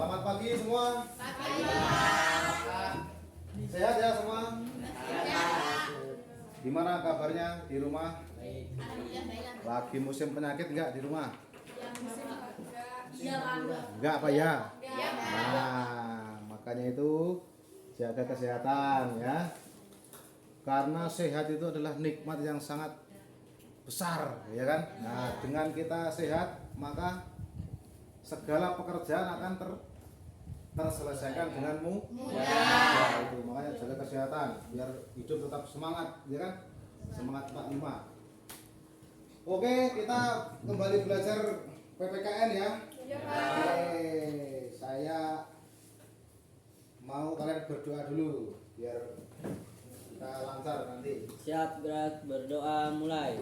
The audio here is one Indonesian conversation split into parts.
Selamat pagi semua. Pagi. Sehat ya semua? Sehat. Gimana kabarnya di rumah? Baik. Lagi musim penyakit enggak di rumah? Enggak Apa ya? Nah, makanya itu jaga kesehatan ya. Karena sehat itu adalah nikmat yang sangat besar, ya kan? Nah, dengan kita sehat, maka segala pekerjaan akan terselesaikan dengan mudah. Ya, itu makanya jaga kesehatan biar hidup tetap semangat, ya kan? Semangat 45. Oke, kita kembali belajar PPKN ya. Oke, saya mau kalian berdoa dulu biar kita lancar nanti. Siap, gerak, berdoa mulai.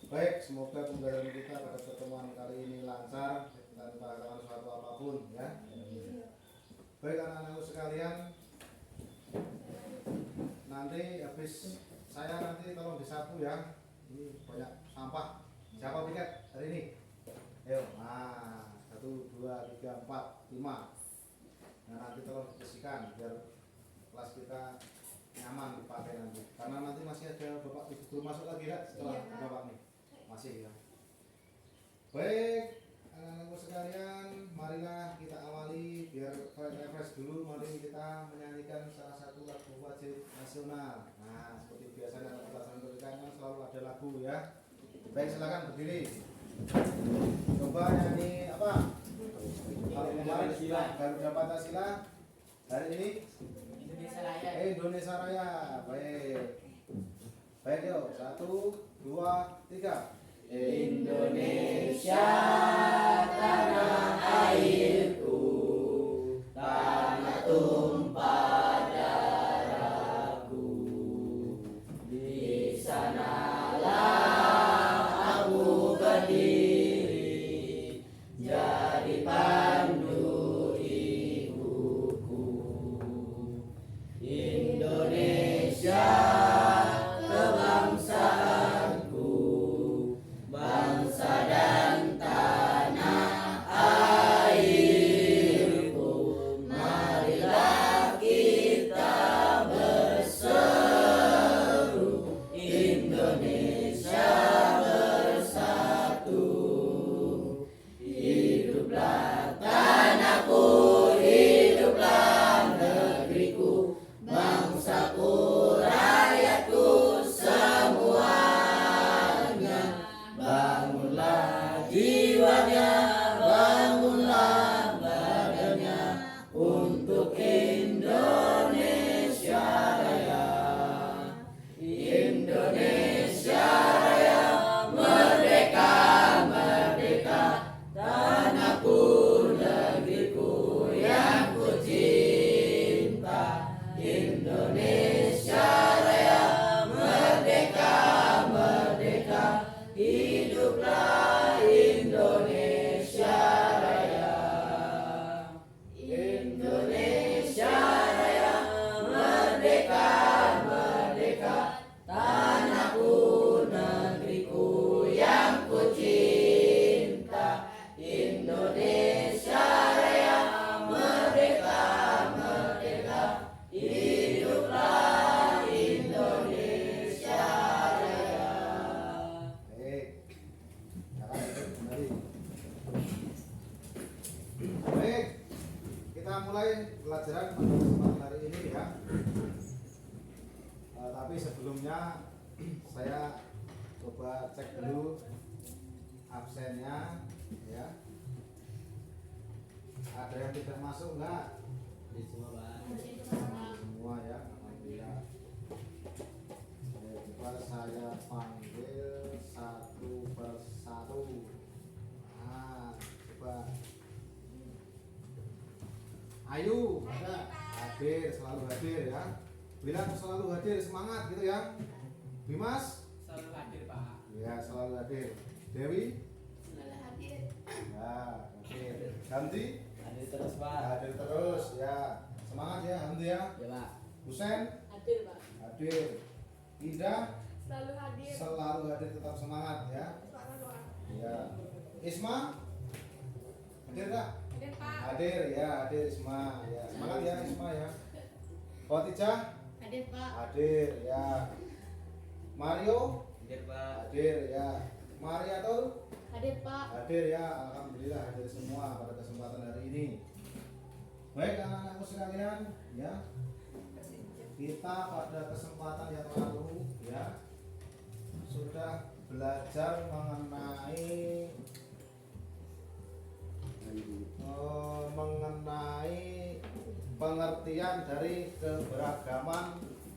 Baik, semoga pembelajaran kita pada pertemuan kali ini lancar tanpa halangan suatu apapun ya. Baik anak-anakku sekalian, nanti habis saya nanti tolong disapu ya. Ini banyak sampah. Siapa piket hari ini? Ayo, nah 1, 2, 3, 4, 5. Nah nanti tolong dibersihkan biar kelas kita nyaman dipakai nanti. Karena nanti masih ada bapak ibu guru masuk lagi ya setelah bapak nih. Masih ya. Baik, anak-anakku sekalian, marilah kita awali biar kalian refresh dulu. Mari kita menyanyikan salah satu lagu wajib nasional. Nah, seperti biasanya kalau kita sampaikan kan selalu ada lagu ya. Baik, silakan berdiri. Coba nyanyi apa? Kalau kemarin Garuda Pancasila, hari ini Indonesia Raya. Indonesia Raya. Baik. Baik yuk, 1, 2, 3. Indonesia tanah airku, tanah tumpah darahku. Di sanalah aku berdiri, jadi pandu ibuku. Indonesia kebangsaanku, bangsa dan tanah air. pelajaran pada kesempatan hari ini ya. Tapi sebelumnya saya coba cek dulu absennya ya. Ada yang tidak masuk enggak? Di semua Pak. Semua ya, alhamdulillah. Coba saya panggil satu persatu. Nah, coba. Ayu, ada hadir, selalu hadir ya. Bilang selalu hadir, semangat gitu ya. Bimas? Selalu hadir Pak. Ya, selalu hadir. Dewi? Selalu hadir. Ya, hadir. Ganti? Hadir terus Pak. Hadir terus ya. Semangat ya, Hamdi ya. Ya Pak. Husen? Hadir, Pak. Hadir. Indah? Selalu hadir. Selalu hadir, tetap semangat ya. Ya. Isma? Hadir enggak? Hadir, Pak. Hadir ya, hadir Isma ya. Semangat ya Isma ya. Khotijah? Hadir, Pak. Hadir ya. Mario? Hadir Pak. Hadir ya. Mariatul? Hadir, Pak. Hadir ya. Alhamdulillah hadir semua pada kesempatan hari ini. Baik anak-anakku sekalian ya. Kita pada kesempatan yang lalu ya sudah belajar mengenai pengertian dari keberagaman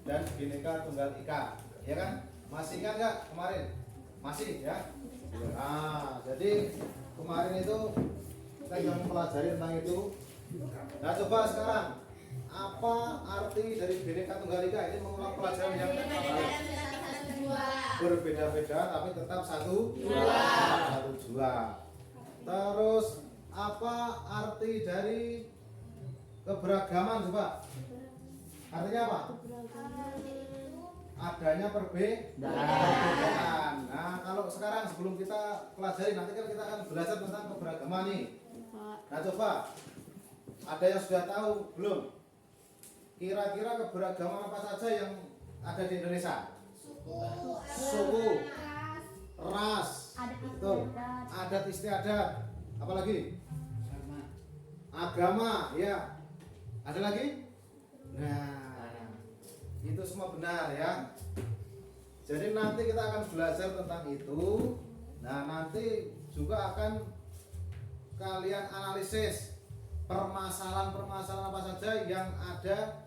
dan Bhinneka Tunggal Ika, ya kan? Masih ingat nggak kemarin? Masih ya. Nah, jadi kemarin itu kita sudah mempelajari tentang itu. Nah, coba sekarang apa arti dari Bhinneka Tunggal Ika? Ini mengulang pelajaran yang berbeda-beda tapi tetap satu jua. Terus apa arti dari keberagaman coba? Artinya apa? Adanya perbedaan. Nah, kalau sekarang sebelum kita pelajari nanti kan kita akan belajar tentang keberagaman nih. Nah, coba ada yang sudah tahu belum? Kira-kira keberagaman apa saja yang ada di Indonesia? Suku, ras, betul, adat istiadat, apalagi agama, ya. Ada lagi? Nah, itu semua benar ya. Jadi nanti kita akan belajar tentang itu. Nah, nanti juga akan kalian analisis permasalahan-permasalahan apa saja yang ada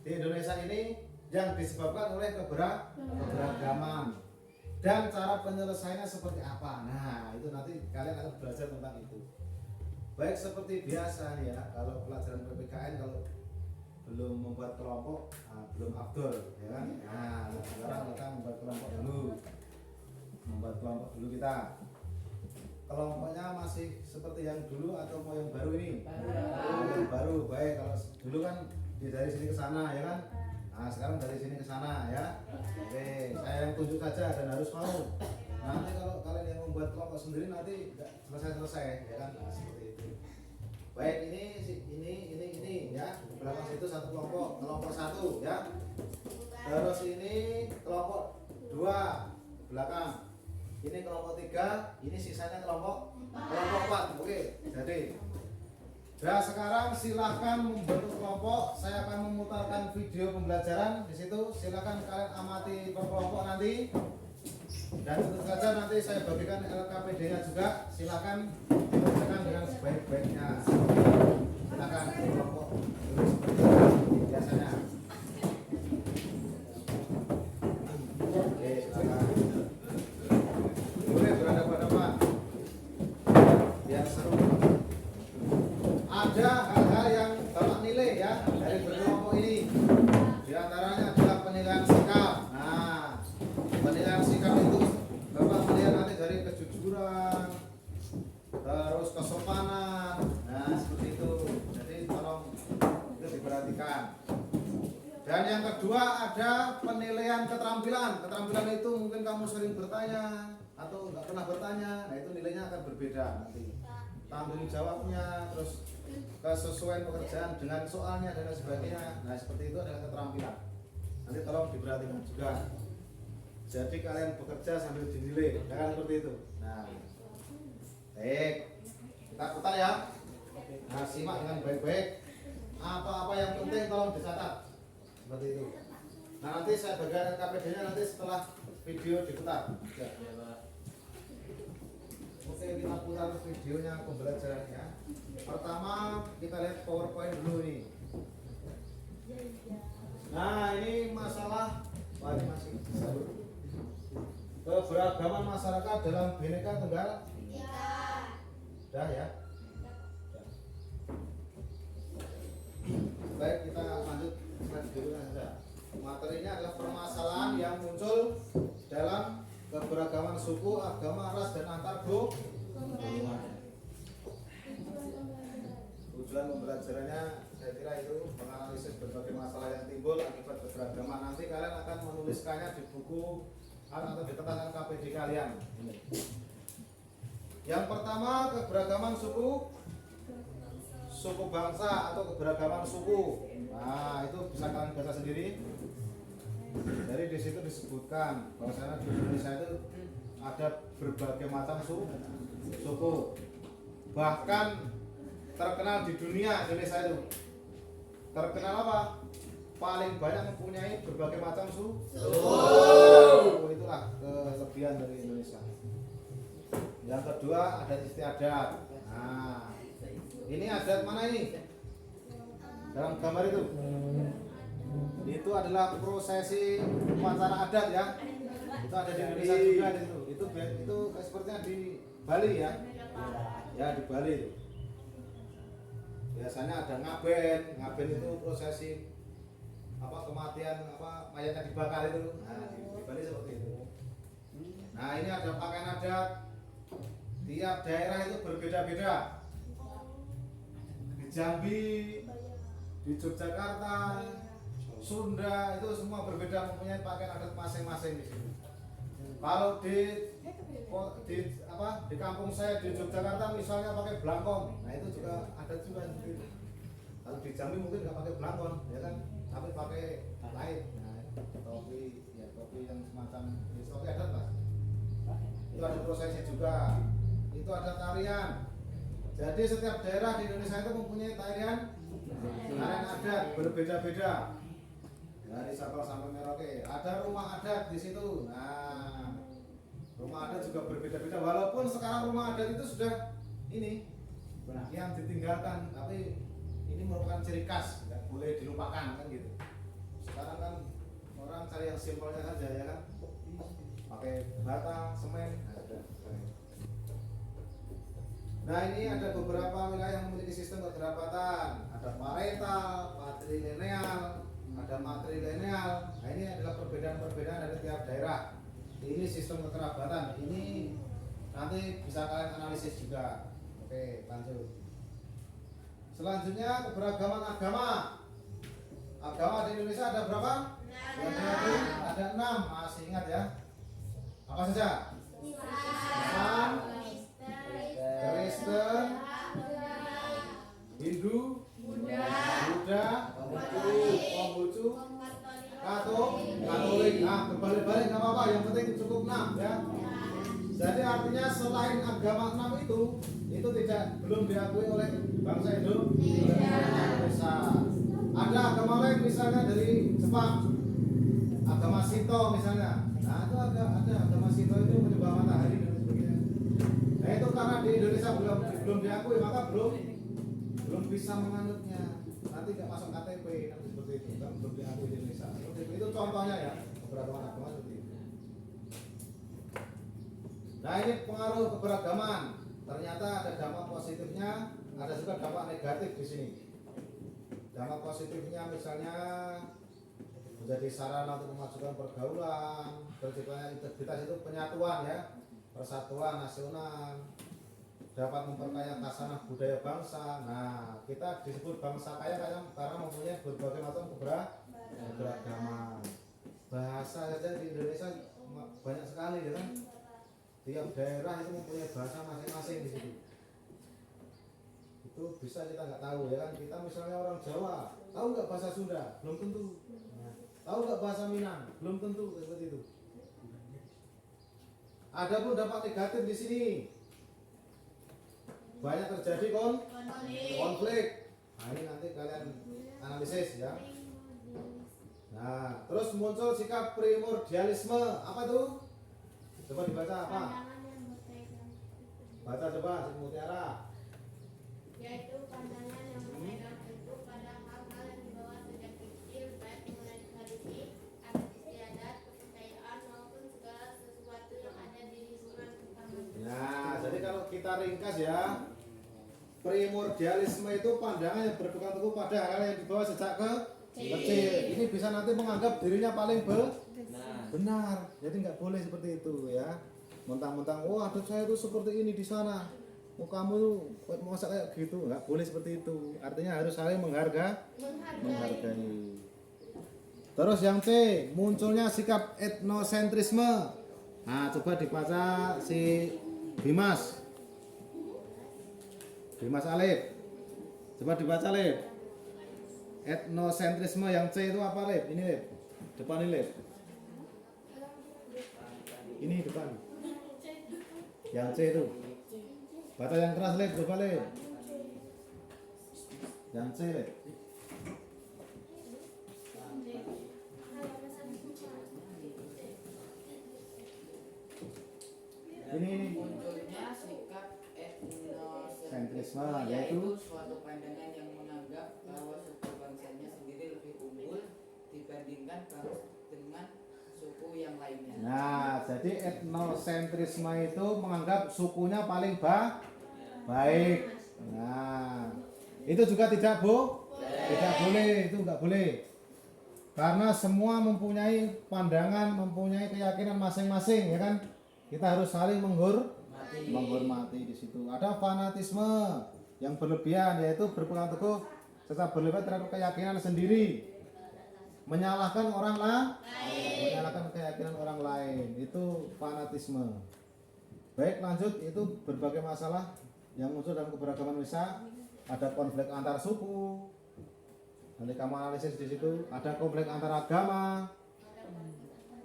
di Indonesia ini yang disebabkan oleh keberagaman dan cara penyelesaiannya seperti apa. Nah, itu nanti kalian akan belajar tentang itu. Baik, seperti biasa nih ya, kalau pelajaran PPKN kalau belum membuat kelompok, belum afdol ya kan. Nah, sekarang kita membuat kelompok dulu. Membuat kelompok dulu kita. Kelompoknya masih seperti yang dulu atau mau yang baru ini? Yang baru. Baik, kalau dulu kan dari sini ke sana ya kan. Nah, sekarang dari sini ke sana ya. Oke, saya yang tunjuk saja dan harus mau. Nanti kalau kalian yang membuat kelompok sendiri nanti nggak selesai ya kan. Nah, seperti itu. Baik, ini ya. Di belakang situ satu kelompok satu ya. Terus ini kelompok 2 belakang. Ini kelompok 3, ini sisanya kelompok 4. Oke, jadi nah, sekarang silahkan membentuk kelompok. Saya akan memutarkan video pembelajaran di situ. Silahkan kalian amati per kelompok nanti. Dan tentu saja nanti saya bagikan LKPD-nya juga. Silahkan dikerjakan dengan sebaik-baiknya. Silahkan kelompok seperti biasanya. Oke, silahkan. Boleh berhadapan-hadapan. Biar seru. Ada hal-hal yang dapat nilai ya dari berkelompok ini. Di antaranya adalah penilaian sikap. Nah, penilaian sikap itu Bapak melihat nanti dari kejujuran, terus kesopanan. Nah, seperti itu. Jadi tolong itu diperhatikan. Dan yang kedua ada penilaian keterampilan. Keterampilan itu mungkin kamu sering bertanya atau nggak pernah bertanya. Nah, itu nilainya akan berbeda nanti. Tanggung jawabnya, terus kesesuaian pekerjaan dengan soalnya dan lain sebagainya. Nah, seperti itu adalah keterampilan. Nanti tolong diperhatikan juga. Jadi kalian bekerja sambil dinilai, jangan seperti itu. Nah, baik, kita putar ya. Nah, simak dengan baik-baik. Apa-apa yang penting tolong dicatat. Seperti itu. Nah, nanti saya bagikan KPD-nya nanti setelah video diputar. Ya. Iya, Pak. Oke, kita putar videonya pembelajarannya. Pertama kita lihat PowerPoint dulu nih. Nah, ini masalah masih keberagaman masyarakat dalam Bhinneka Tunggal Ika. Udah ya. Baik, kita lanjut slide berikutnya saja. Materinya adalah permasalahan yang muncul dalam keberagaman suku, agama, ras, dan antar golongan. Tujuan pembelajarannya saya kira itu menganalisis berbagai masalah yang timbul akibat keberagaman. Nanti kalian akan menuliskannya di buku atau di catatan KPD kalian. Yang pertama, keberagaman suku bangsa atau keberagaman suku. Nah, itu bisa kalian baca sendiri. Dari di situ disebutkan bahwasanya di Indonesia itu ada berbagai macam suku. Bahkan terkenal di dunia Indonesia itu. Terkenal apa? Paling banyak mempunyai berbagai macam suku. Itulah kelebihan dari Indonesia. Yang kedua, adat istiadat. Nah, ini adat mana ini? Dalam gambar itu adalah prosesi upacara adat ya. Itu ada di Indonesia juga di situ. Itu sepertinya di Bali ya. Ya, di Bali itu. Biasanya ada ngaben. Ngaben itu prosesi kematian mayatnya dibakar itu. Nah, di Bali seperti itu. Nah, ini ada pakaian adat. Tiap daerah itu berbeda-beda. Di Jambi, di Yogyakarta, Sunda itu semua berbeda, mempunyai pakaian adat masing-masing di sini. Kalau di kampung saya di Yogyakarta misalnya pakai blangkon, nah itu juga ada juga seperti itu. Kalau di Jambi mungkin nggak pakai blangkon, ya kan, tapi pakai lain. Nah, topi yang semacam topi adat lah. Itu ada prosesi juga. Itu ada tarian. Jadi setiap daerah di Indonesia itu mempunyai tarian adat berbeda-beda. Dari Sabang sampai Merauke ada rumah adat di situ. Nah, rumah adat juga berbeda-beda. Walaupun sekarang rumah adat itu sudah yang ditinggalkan, tapi ini merupakan ciri khas, nggak boleh dilupakan kan gitu. Sekarang kan orang cari yang simpelnya saja ya kan, pakai bata, semen. Nah, ini ada beberapa wilayah yang memiliki sistem kekerabatan. Ada parental, patrilineal, ada matrilineal. Nah, ini adalah perbedaan-perbedaan dari tiap daerah. Ini sistem kekerabatan. Ini nanti bisa kalian analisis juga. Oke, lanjut. Selanjutnya keberagaman agama. Agama di Indonesia ada berapa? Ada 6. Masih ingat ya? Apa saja? Islam, Kristen, Hindu, Buddha, Konghucu, Katolik. Nah, berbalik-balik nggak apa-apa, yang penting cukup 6 ya. Jadi artinya selain agama 6 itu belum diakui oleh bangsa Indonesia. Ada agama lain misalnya dari Jepang, agama Shinto misalnya. Nah, itu ada agama Shinto itu menyembah matahari dan sebagainya. Nah, itu karena di Indonesia belum diakui, maka belum bisa menganutnya. Nanti nggak masuk KTP, nanti seperti itu kan, belum diakui di Indonesia. Seperti itu contohnya ya, keberagaman agama seperti itu. Nah, ini pengaruh keberagaman. Ternyata ada dampak positifnya, ada juga dampak negatif di sini. Dampak positifnya misalnya menjadi sarana untuk memajukan pergaulan, terciptanya integritas itu penyatuan ya, persatuan nasional, dapat memperkaya khasanah budaya bangsa. Nah, kita disebut bangsa kaya karena mempunyai berbagai macam keberagaman. Bahasa saja di Indonesia banyak sekali ya kan. Tiap daerah itu mempunyai bahasa masing-masing di situ. Itu bisa kita nggak tahu ya kan. Kita misalnya orang Jawa, tahu nggak bahasa Sunda? Belum tentu. Tahu nggak bahasa Minang? Belum tentu seperti itu. Ada pun dampak negatif di sini. Banyak terjadi konflik. Nah, ini nanti kalian analisis ya. Nah, terus muncul sikap primordialisme. Apa tuh? Coba dibaca apa? Baca coba si Mutiara. Yaitu pandangan yang berpegang teguh pada hal-hal yang dibawa sejak kecil, baik mengenai tradisi, adat istiadat, kepercayaan maupun segala sesuatu yang ada di lingkungan utama. Nah, jadi kalau kita ringkas ya, primordialisme itu pandangan yang berpegang teguh pada hal yang dibawa sejak kecil. Ini bisa nanti menganggap dirinya paling benar. Jadi nggak boleh seperti itu ya. Mentang-mentang, oh adat saya itu seperti ini di sana. Oh kamu masa kayak gitu, nggak boleh seperti itu. Artinya harus saling menghargai. Terus yang C, munculnya sikap etnosentrisme. Nah, coba dibaca si Dimas Alif. Coba dibaca Lip. Etnosentrisme yang C itu apa Lip? Ini Lip. Depan ini Lip. Ini depan. Yang C itu. Baca yang keras Lip, coba Lip. Yang C Lip. Ini Munculnya sikap sentrisme, etnosentrisme yaitu yaitu suatu pandangan yang menganggap bahwa suku bangsanya sendiri lebih unggul dibandingkan dengan suku yang lainnya. Nah, jadi etnosentrisme itu menganggap sukunya paling baik. Nah, itu juga tidak boleh, itu nggak boleh. Karena semua mempunyai pandangan, mempunyai keyakinan masing-masing, ya kan? Kita harus saling menghormati di situ. Ada fanatisme yang berlebihan, yaitu berpegang teguh secara berlebihan terhadap keyakinan sendiri, menyalahkan orang lain, menyalahkan keyakinan orang lain, itu fanatisme. Baik, lanjut. Itu berbagai masalah yang muncul dalam keberagaman Indonesia. Ada konflik antar suku, nanti kamu analisis di situ. Ada konflik antar agama,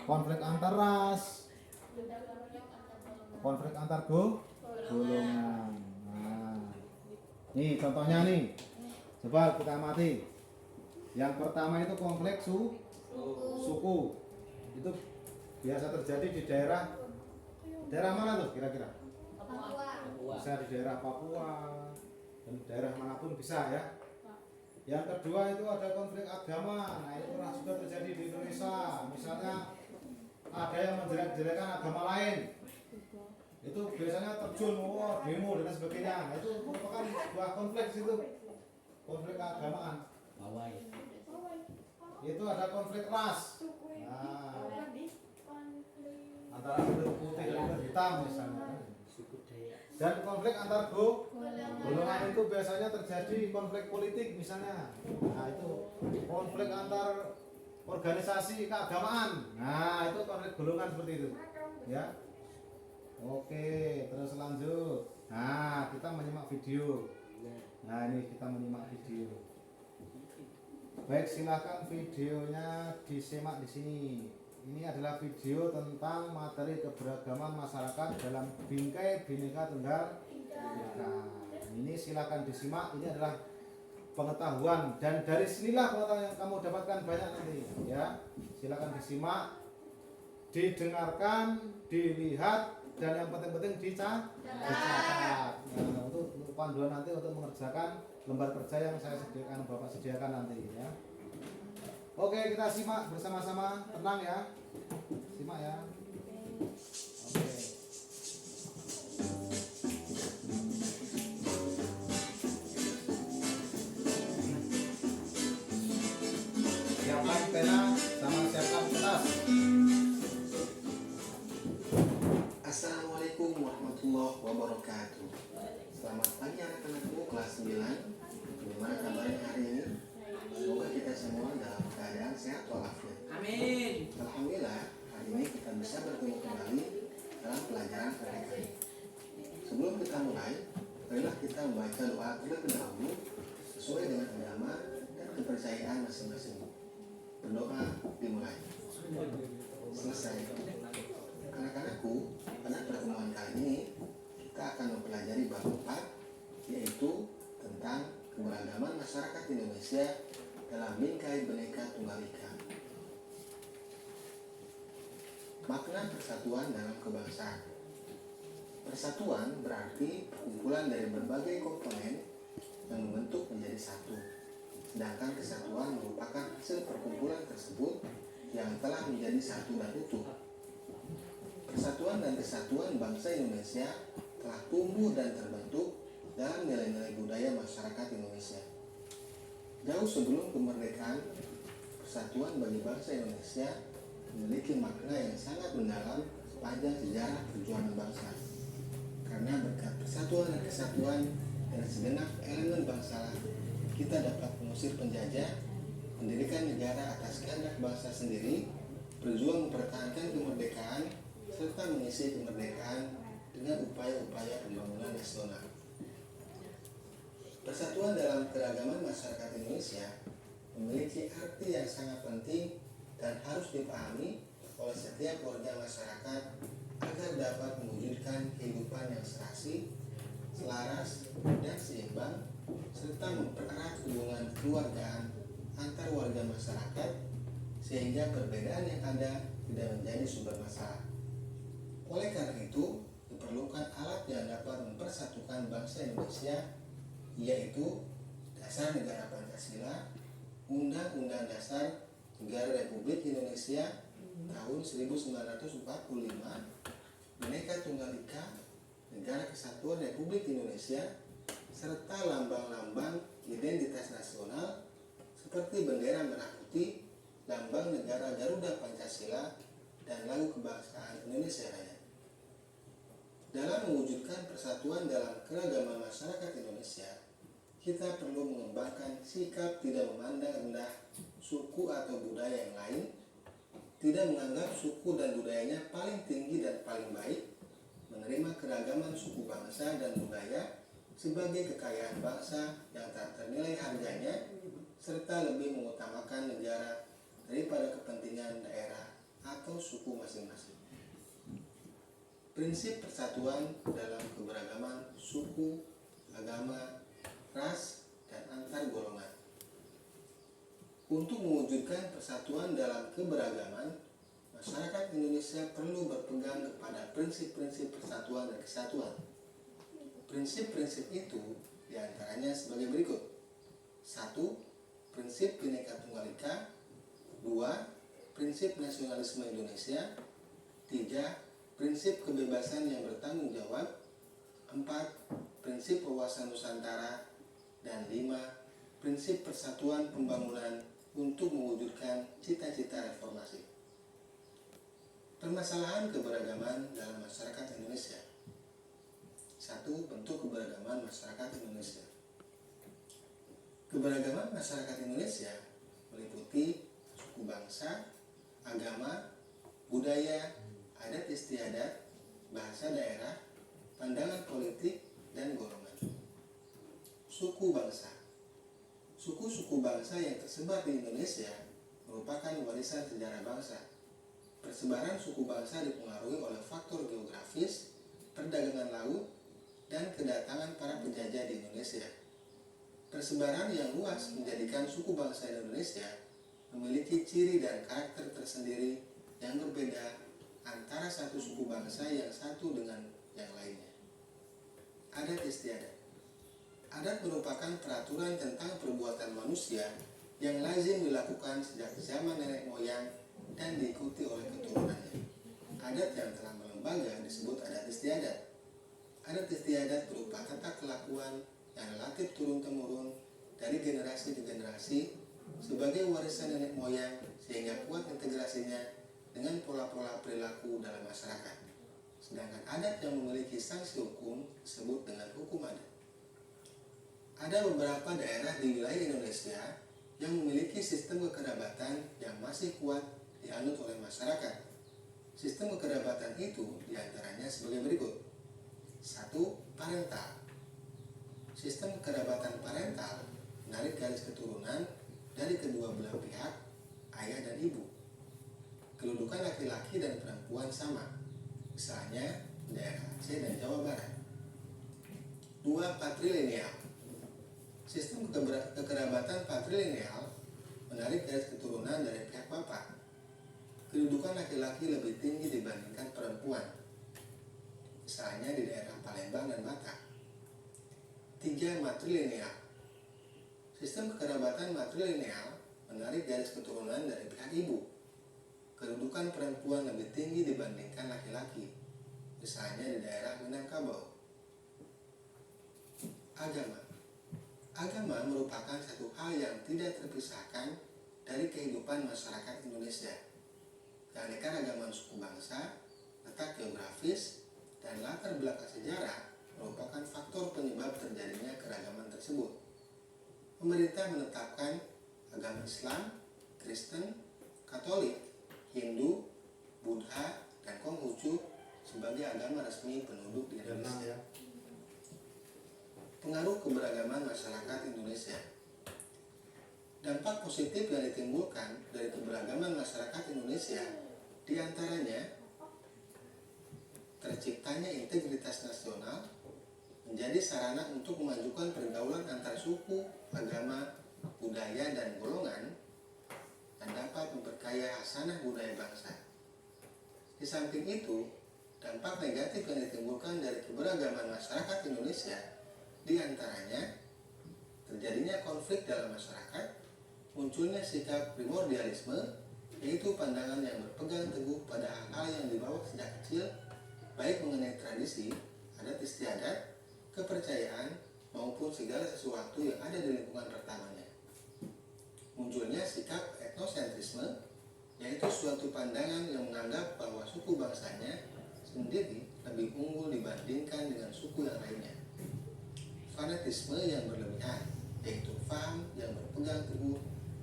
konflik antar ras, konflik antar golongan. Nah, nih contohnya nih, coba kita amati. Yang pertama itu konflik suku. Itu biasa terjadi di daerah mana tuh kira-kira? Bisa di daerah Papua dan daerah manapun bisa ya. Yang kedua itu ada konflik agama. Nah, itu pernah juga terjadi di Indonesia. Misalnya ada yang menjelek-jelekan agama lain. Itu biasanya terjun demo dan sebagainya. Nah, itu merupakan sebuah konflik itu, konflik keagamaan. Itu ada konflik ras. Nah, antara kulit putih dan kulit hitam misalnya. Dan konflik antar golongan itu biasanya terjadi konflik politik misalnya. Nah, itu konflik antar organisasi keagamaan. Nah, itu konflik golongan seperti itu. Ya. Oke, terus lanjut. Nah, kita menyimak video. Nah, ini kita menyimak video. Baik, silakan videonya disimak di sini. Ini adalah video tentang materi keberagaman masyarakat dalam bingkai Bhinneka Tunggal Ika. Ini silakan disimak. Ini adalah pengetahuan dan dari sinilah pengetahuan yang kamu dapatkan banyak nanti. Ya, silakan disimak, didengarkan, dilihat. Dan yang penting-penting dicatat. Nah, untuk panduan nanti untuk mengerjakan lembar kerja yang saya sediakan, Bapak sediakan nanti ya. Oke, kita simak bersama-sama. Tenang ya. Simak ya. Oke. Siapkan pena sama siapkan kertas. Assalamualaikum warahmatullahi wabarakatuh. Selamat pagi anak-anakku kelas 9. Bagaimana kabarnya hari ini? Semoga kita semua dalam keadaan sehat walafiat. Amin. Alhamdulillah, hari ini kita bisa bertemu kembali dalam pelajaran PPK. Sebelum kita mulai, marilah kita membaca doa terlebih dahulu sesuai dengan agama dan kepercayaan masing-masing. Berdoa dimulai. Selesai. Anak-anakku, pada pertemuan kali ini kita akan mempelajari bab 4, yaitu tentang keberagaman masyarakat Indonesia dalam bingkai Bhinneka Tunggal Ika. Makna persatuan dalam kebangsaan. Persatuan berarti perkumpulan dari berbagai komponen yang membentuk menjadi satu. Sedangkan kesatuan merupakan hasil perkumpulan tersebut yang telah menjadi satu dan utuh. Persatuan dan kesatuan bangsa Indonesia telah tumbuh dan terbentuk dalam nilai-nilai budaya masyarakat Indonesia. Jauh sebelum kemerdekaan, persatuan bagi bangsa Indonesia memiliki makna yang sangat mendalam sepanjang sejarah perjuangan bangsa. Karena berkat persatuan dan kesatuan dan segenap elemen bangsa, kita dapat mengusir penjajah, mendirikan negara atas kehendak bangsa sendiri, berjuang mempertahankan kemerdekaan, serta mengisi kemerdekaan dengan upaya-upaya pembangunan nasional. Persatuan dalam keragaman masyarakat Indonesia memiliki arti yang sangat penting dan harus dipahami oleh setiap warga masyarakat agar dapat mewujudkan kehidupan yang serasi, selaras, dan seimbang, serta mempererat hubungan kekeluargaan antar warga masyarakat sehingga perbedaan yang ada tidak menjadi sumber masalah. Oleh karena itu, diperlukan alat yang dapat mempersatukan bangsa Indonesia, yaitu Dasar Negara Pancasila, Undang-Undang Dasar Negara Republik Indonesia tahun 1945, Bhinneka Tunggal Ika, Negara Kesatuan Republik Indonesia, serta lambang-lambang identitas nasional seperti bendera merah putih, lambang negara Garuda Pancasila, dan lagu kebangsaan Indonesia Raya. Dalam mewujudkan persatuan dalam keragaman masyarakat Indonesia, kita perlu mengembangkan sikap tidak memandang rendah suku atau budaya yang lain, tidak menganggap suku dan budayanya paling tinggi dan paling baik, menerima keragaman suku bangsa dan budaya sebagai kekayaan bangsa yang tak ternilai harganya, serta lebih mengutamakan negara daripada kepentingan daerah atau suku masing-masing. Prinsip persatuan dalam keberagaman suku, agama, ras, dan antar golongan. Untuk mewujudkan persatuan dalam keberagaman, masyarakat Indonesia perlu berpegang kepada prinsip-prinsip persatuan dan kesatuan. Prinsip-prinsip itu diantaranya sebagai berikut. 1. Prinsip Bhinneka Tunggal Ika. 2. Prinsip nasionalisme Indonesia. 3. Prinsip kebebasan yang bertanggung jawab. 4. Prinsip wawasan Nusantara. Dan 5. Prinsip persatuan pembangunan untuk mewujudkan cita-cita reformasi. Permasalahan keberagaman dalam masyarakat Indonesia. 1. Bentuk keberagaman masyarakat Indonesia. Keberagaman masyarakat Indonesia meliputi suku bangsa, agama, budaya, adat istiadat, bahasa daerah, pandangan politik, dan golongan. Suku bangsa. Suku-suku bangsa yang tersebar di Indonesia merupakan warisan sejarah bangsa. Persebaran suku bangsa dipengaruhi oleh faktor geografis, perdagangan laut, dan kedatangan para penjajah di Indonesia. Persebaran yang luas menjadikan suku bangsa Indonesia memiliki ciri dan karakter tersendiri yang berbeda antara satu suku bangsa yang satu dengan yang lainnya. Adat istiadat. Adat merupakan peraturan tentang perbuatan manusia yang lazim dilakukan sejak zaman nenek moyang dan diikuti oleh keturunannya. Adat yang telah melembaga disebut adat istiadat. Adat istiadat berupa tata kelakuan yang relatif turun-temurun dari generasi ke generasi sebagai warisan nenek moyang sehingga kuat integrasinya dengan pola-pola perilaku dalam masyarakat. Sedangkan adat yang memiliki sanksi hukum disebut dengan hukum adat. Ada beberapa daerah di wilayah Indonesia yang memiliki sistem kekerabatan yang masih kuat dianut oleh masyarakat. Sistem kekerabatan itu diantaranya sebagai berikut. 1. Parental. Sistem kekerabatan parental menarik garis keturunan dari kedua belah pihak, ayah dan ibu. Kedudukan laki-laki dan perempuan sama, misalnya daerah Aceh dan Jawa Barat. 2. Patrilineal. Sistem kekerabatan patrilineal menarik garis keturunan dari pihak bapak. Kedudukan laki-laki lebih tinggi dibandingkan perempuan, misalnya di daerah Palembang dan Batak. 3. Matrilineal. Sistem kekerabatan matrilineal menarik garis keturunan dari pihak ibu. Kedudukan perempuan lebih tinggi dibandingkan laki-laki, misalnya di daerah Minangkabau. Agama. Agama merupakan satu hal yang tidak terpisahkan dari kehidupan masyarakat Indonesia. Keanekaragaman suku bangsa, letak geografis, dan latar belakang sejarah merupakan faktor penyebab terjadinya keragaman tersebut. Pemerintah menetapkan agama Islam, Kristen, Katolik, Hindu, Buddha, dan Konghucu sebagai agama resmi penduduk di Indonesia. Pengaruh keberagaman masyarakat Indonesia. Dampak positif yang ditimbulkan dari keberagaman masyarakat Indonesia diantaranya terciptanya integritas nasional, menjadi sarana untuk memajukan pergaulan antar suku, agama, budaya, dan golongan, dan dapat memperkaya hasanah budaya bangsa. Di samping itu, dampak negatif yang ditimbulkan dari keberagaman masyarakat Indonesia diantaranya terjadinya konflik dalam masyarakat, munculnya sikap primordialisme, yaitu pandangan yang berpegang teguh pada hal-hal yang dibawa sejak kecil, baik mengenai tradisi, adat istiadat, kepercayaan, maupun segala sesuatu yang ada di lingkungan pertamanya. Munculnya sikap etnosentrisme, yaitu suatu pandangan yang menganggap bahwa suku bangsanya sendiri lebih unggul dibandingkan dengan suku yang lainnya. Fanatisme yang berlebihan, yaitu faham yang berpegang teguh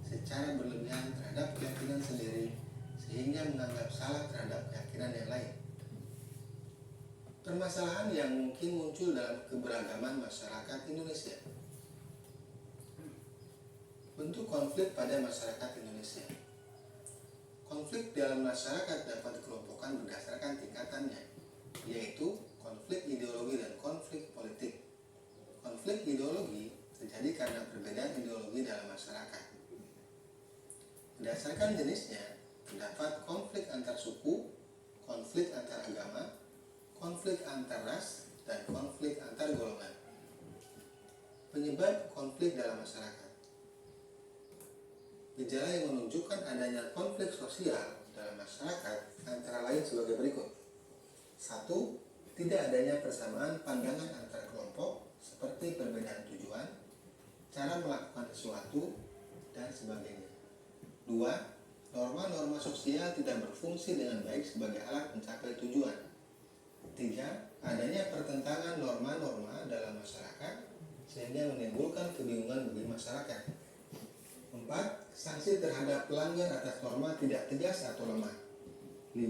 secara berlebihan terhadap keyakinan sendiri sehingga menganggap salah terhadap keyakinan yang lain. Permasalahan yang mungkin muncul dalam keberagaman masyarakat Indonesia. Bentuk konflik pada masyarakat Indonesia. Konflik dalam masyarakat dapat dikelompokkan berdasarkan tingkatannya, yaitu konflik ideologi dan konflik politik. Konflik ideologi terjadi karena perbedaan ideologi dalam masyarakat. Berdasarkan jenisnya, terdapat konflik antar suku, konflik antar agama, konflik antar ras, dan konflik antar golongan. Penyebab konflik dalam masyarakat. Gejala yang menunjukkan adanya konflik sosial dalam masyarakat antara lain sebagai berikut. 1. Tidak adanya persamaan pandangan antar kelompok seperti perbedaan tujuan, cara melakukan sesuatu, dan sebagainya. 2. Norma-norma sosial tidak berfungsi dengan baik sebagai alat mencapai tujuan. 3. Adanya pertentangan norma-norma dalam masyarakat sehingga menimbulkan kebingungan bagi masyarakat. 4. Sanksi terhadap pelanggar atas norma tidak tegas atau lemah. 5.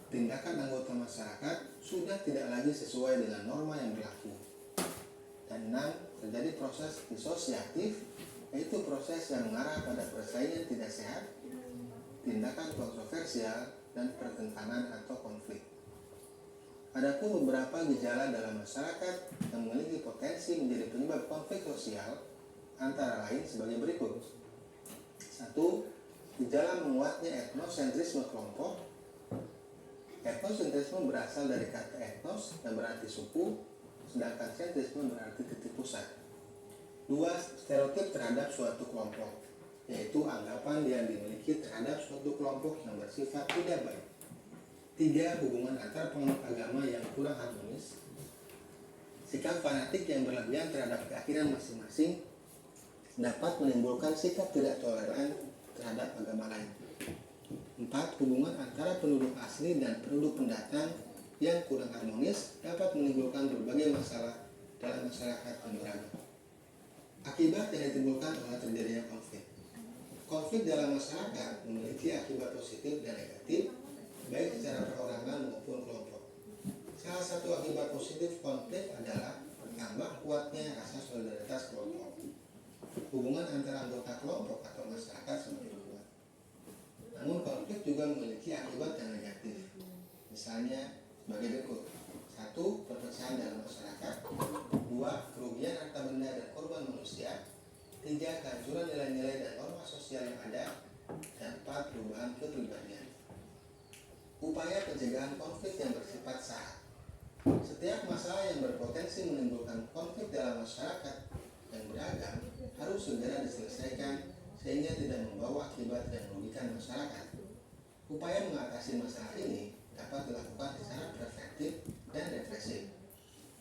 Tindakan anggota masyarakat sudah tidak lagi sesuai dengan norma yang berlaku. Dan 6. Terjadi proses disosiatif, yaitu proses yang mengarah pada persaingan tidak sehat, tindakan kontroversial, dan pertentangan atau konflik. Adapun beberapa gejala dalam masyarakat yang memiliki potensi menjadi penyebab konflik sosial antara lain sebagai berikut. 1. Gejala menguatnya etnosentrisme kelompok. Etnosentrisme berasal dari kata etnos yang berarti suku, sedangkan sentrisme berarti titik pusat. 2. Stereotip terhadap suatu kelompok, yaitu anggapan yang dimiliki terhadap suatu kelompok yang bersifat tidak baik. 3. Hubungan antar penganut agama yang kurang harmonis. Sikap fanatik yang berlebihan terhadap keyakinan masing-masing dapat menimbulkan sikap tidak toleran terhadap agama lain. 4. Hubungan antara penduduk asli dan penduduk pendatang yang kurang harmonis dapat menimbulkan berbagai masalah dalam masyarakat yang beragam. Akibat yang ditimbulkan oleh terjadinya konflik. Konflik dalam masyarakat memiliki akibat positif dan negatif, baik secara perorangan maupun kelompok. Salah satu akibat positif konflik adalah bertambah kuatnya rasa solidaritas kelompok. Hubungan antara anggota kelompok atau masyarakat semakin kuat. Namun konflik juga memiliki akibat yang negatif. Misalnya sebagai berikut. 1. Perpecahan dalam masyarakat. 2. Kerugian harta benda dan korban manusia. 3. Kehancuran nilai-nilai dan norma sosial yang ada. perubahan kepribadian. Upaya pencegahan konflik yang bersifat syarat. Setiap masalah yang berpotensi menimbulkan konflik dalam masyarakat yang beragam harus segera diselesaikan sehingga tidak membawa akibat yang merugikan masyarakat. Upaya mengatasi masalah ini dapat dilakukan secara preventif dan represif.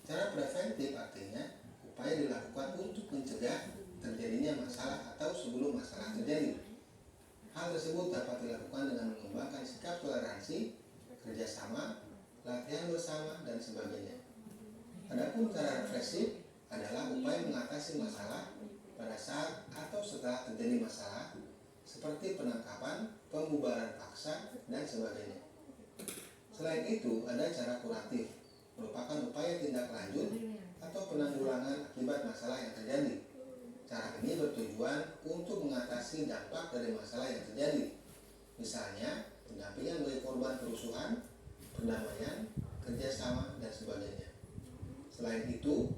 Cara preventif artinya upaya dilakukan untuk mencegah terjadinya masalah atau sebelum masalah terjadi. Hal tersebut dapat dilakukan dengan mengembangkan sikap toleransi, kerjasama, latihan bersama, dan sebagainya. Adapun cara represif adalah upaya mengatasi masalah pada saat atau setelah terjadi masalah, seperti penangkapan, pembubaran paksa, dan sebagainya. Selain itu, ada cara kuratif, merupakan upaya tindak lanjut atau penanggulangan akibat masalah yang terjadi. Cara ini bertujuan untuk mengatasi dampak dari masalah yang terjadi. Misalnya, pendampingan bagi korban kerusuhan, perdamaian, kerjasama, dan sebagainya. Selain itu,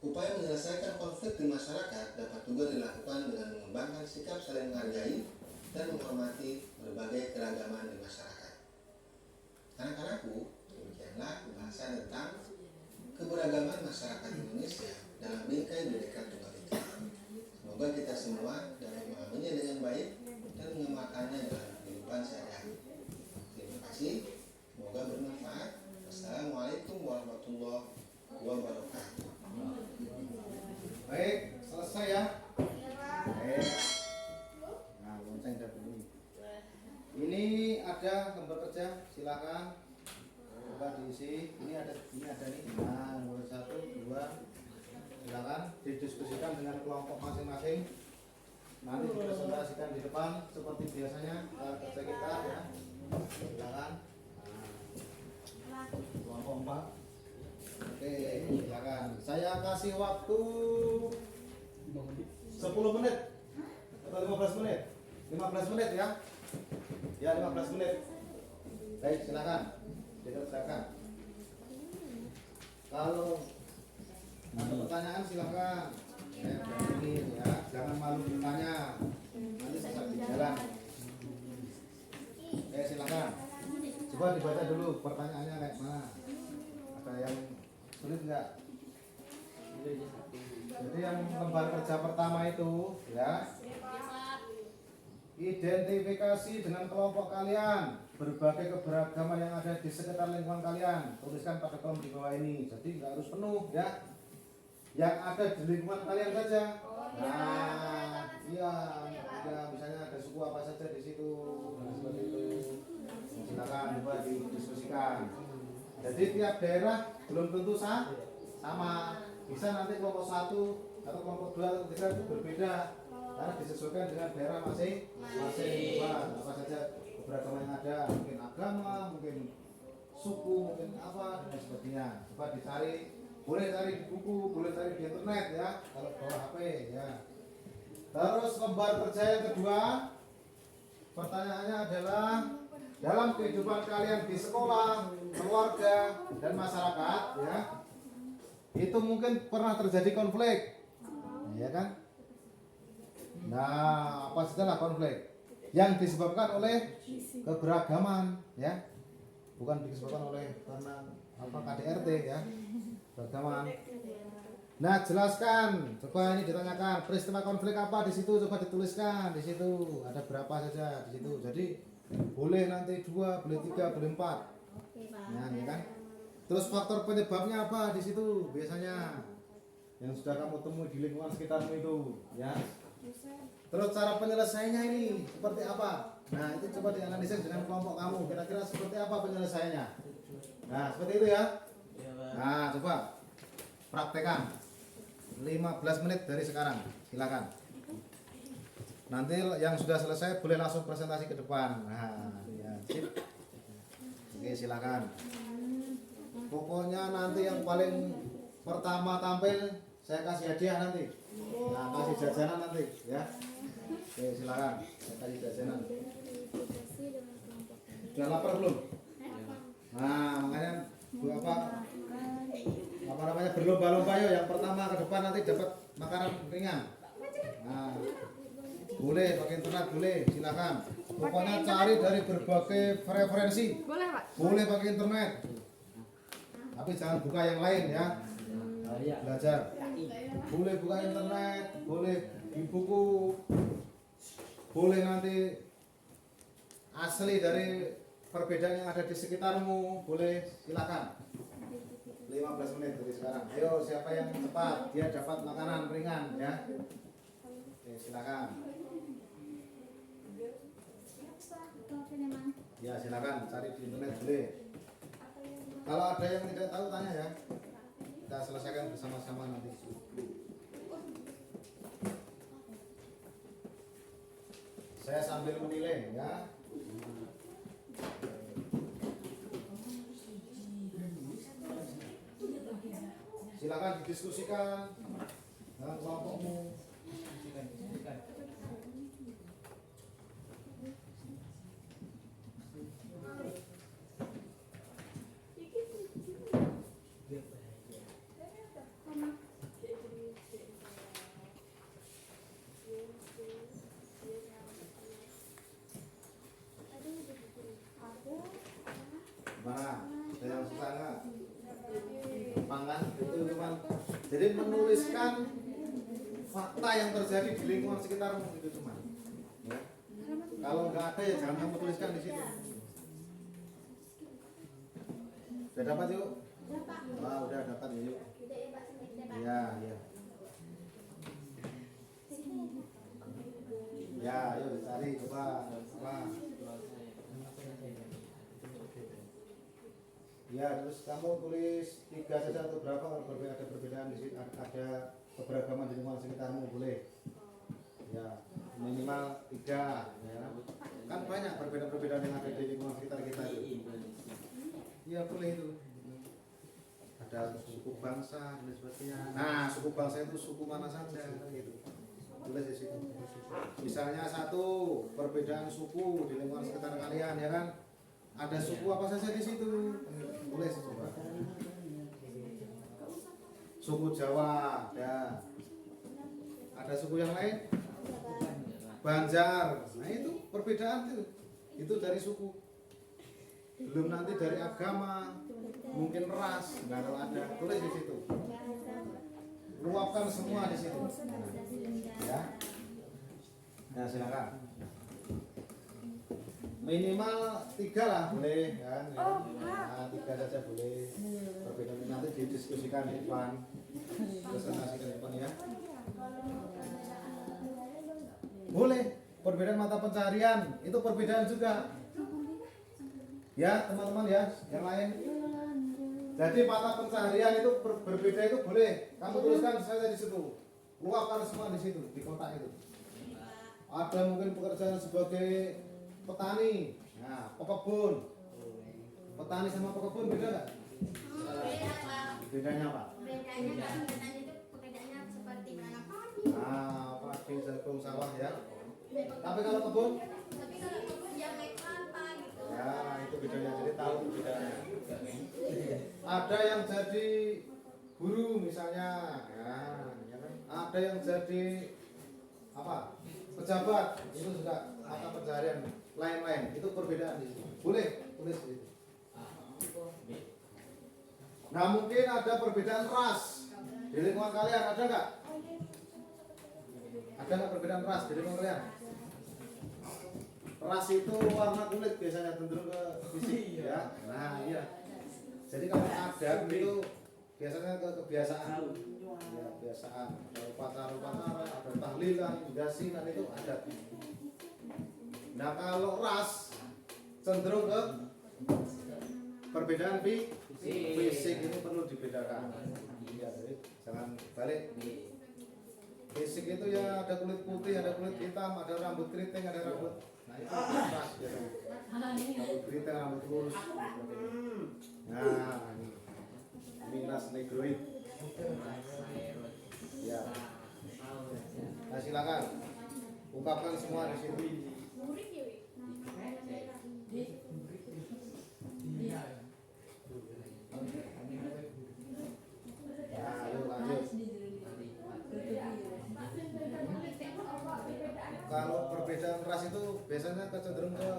upaya menyelesaikan konflik di masyarakat dapat juga dilakukan dengan mengembangkan sikap saling menghargai dan menghormati berbagai keragaman di masyarakat. Anak-anakku, demikianlah pembahasan tentang keberagaman masyarakat Indonesia dalam bingkai Bhinneka Tunggal Ika. Semoga kita semua dapat memahaminya dengan baik dan mengamalkannya dalam kehidupan sehari-hari. Terima kasih, semoga bermanfaat. Wassalamualaikum warahmatullahi wabarakatuh. Baik, selesai ya. Baik. Nah, lonceng udah bunyi. Ini ada gambar kerja, silakan coba diisi. Ini ada nih. Nah, nomor 1, 2. Silakan didiskusikan dengan kelompok masing-masing. Nanti dipresentasikan di depan seperti biasanya kerja kita ya. Silakan. Nah, kelompok 4. Oke, silakan. Saya kasih waktu 10 menit atau 15 menit. 15 menit ya. Ya, 15 menit. Baik, silakan. Dikerjakan. Kalau ada pertanyaan silakan. Ini ya, jangan malu bertanya. Nanti sesat di jalan. Oke, silakan. Coba dibaca dulu pertanyaannya kayak mana. Ada yang sulit nggak? Jadi yang lembar kerja pertama itu ya, identifikasi dengan kelompok kalian, berbagai keberagaman yang ada di sekitar lingkungan kalian. Tuliskan pada kolom di bawah ini. Jadi nggak harus penuh ya, yang ada di lingkungan kalian saja. Nah, iya, misalnya ada suku apa saja di situ, seperti itu. Silakan coba didiskusikan. Jadi tiap daerah belum tentu sama. Bisa nanti kelompok 1 atau kelompok 2 atau 3 berbeda karena disesuaikan dengan daerah masing-masing. Apa saja keberagaman yang ada, mungkin agama, mungkin suku, mungkin apa dan sebagainya. Coba dicari, boleh cari di buku, boleh cari di internet ya, kalau bawa HP ya. Terus lembar kerja yang kedua, pertanyaannya adalah dalam kehidupan kalian di sekolah, keluarga, dan masyarakat ya, itu mungkin pernah terjadi konflik, ya kan? Nah, apa saja konflik yang disebabkan oleh keberagaman, ya, bukan disebabkan oleh karena apa KDRT ya, keberagaman. Nah, jelaskan, coba ini ditanyakan peristiwa konflik apa di situ, coba dituliskan di situ, ada berapa saja di situ. Jadi boleh nanti 2, boleh 3, boleh 4. Nah, ya kan? Terus faktor penyebabnya apa di situ biasanya yang sudah kamu temui di lingkungan sekitarmu itu, ya. Terus cara penyelesaiannya ini seperti apa? Nah, itu coba dianalisis dengan kelompok kamu. Kira-kira seperti apa penyelesaiannya? Nah, seperti itu ya. Nah, coba praktekan 15 menit dari sekarang. Silakan. Nanti yang sudah selesai boleh langsung presentasi ke depan. Nah, ya. Sip. Oke, silakan. Pokoknya nanti yang paling pertama tampil saya kasih hadiah nanti. Nah, kasih jajanan nanti ya. Oke, silakan. Saya kasih jajanan. Sudah lapar belum? Nah, makanya apa namanya berlomba-lomba yuk. Yang pertama ke depan nanti dapat makanan ringan. Nah, Boleh pakai internet, boleh, silakan. Pokoknya cari dari berbagai referensi. Boleh, Pak? Boleh pakai internet. Tapi jangan buka yang lain ya. Belajar. Boleh buka internet, boleh di buku. Boleh nanti asli dari perbedaan yang ada di sekitarmu, boleh, silakan. 15 menit dari sekarang. Ayo, siapa yang cepat dia dapat makanan ringan ya. Oke, silakan. Ya, silakan cari di internet boleh. Kalau ada yang tidak tahu tanya ya. Kita selesaikan bersama-sama nanti. Saya sambil menilai ya. Silakan didiskusikan dengan kelompokmu. Mana? Ada yang susah nggak? Pangan itu cuma jadi menuliskan fakta yang terjadi di lingkungan sekitarmu itu cuma. Ya. Kalau nggak ada ya jangan kamu tuliskan di situ. Sudah dapat yuk? Wah, udah dapat ya yuk. Ya, ya. Ya, yuk dicari coba apa? Ya, terus kamu tulis 3 saja atau berapa kalau ada perbedaan di situ, ada keberagaman di lingkungan sekitarmu boleh. Ya, minimal 3 ya. Kan banyak perbedaan-perbedaan yang ada di lingkungan sekitar kita itu. Iya, boleh itu. Ada suku bangsa dan sebagainya. Nah, suku bangsa itu suku mana saja gitu. Tulis di situ. Misalnya 1 perbedaan suku di lingkungan sekitar kalian ya kan. Ada suku apa saja di situ? Boleh coba. Suku Jawa, ya. Ada suku yang lain? Banjar. Nah itu perbedaan itu. Itu dari suku. Belum nanti dari agama, mungkin ras. Nah kalau ada, tulis di situ. Luapkan semua di situ. Ya. Nah silakan. Minimal 3 lah boleh kan ya. Nah, 3 saja boleh. Perbedaan nanti didiskusikan di depan, presentasikan di depan ya. Boleh perbedaan mata pencaharian itu perbedaan juga ya teman-teman ya yang lain. Jadi mata pencaharian itu berbeda itu boleh kamu tuliskan saja di situ, luapkan semua di situ di kotak itu. Ada mungkin pekerjaan sebagai petani, nah pekebun, petani sama pekebun beda nggak? Beda, Pak. Bedanya apa? Bedanya kalau petani itu pekerjaannya seperti menanam padi. Nah, padi jagung sawah ya. Tapi kalau kebun? Tapi kalau kebun yang naik kelapa gitu. Ya itu bedanya, jadi tahu bedanya. Ada yang jadi guru misalnya, ya, ya kan? Ada yang jadi apa? Pejabat, itu juga mata pencaharian lain-lain, itu perbedaan di sini. Boleh tulis di situ. Nah mungkin ada perbedaan ras di lingkungan kalian, ada nggak? Ada nggak perbedaan ras di lingkungan kalian? Ras itu warna kulit biasanya cenderung ke fisik ya. Nah iya. Jadi kalau adat itu biasanya ke kebiasaan. Ya, kebiasaan. Ada upacara-upacara, ada tahlilan, yasinan itu adat. Nah kalau ras cenderung ke perbedaan fisik ini perlu dibedakan. Ya, jadi jangan balik. Fisik itu ya ada kulit putih, ada kulit hitam, ada rambut keriting, ada rambut. Nah itu ras biasanya. Rambut keriting, rambut lurus. Nah ini ras negroid. Ya. Nah silakan ungkapkan semua di sini. Kalau itu biasanya kecenderung ke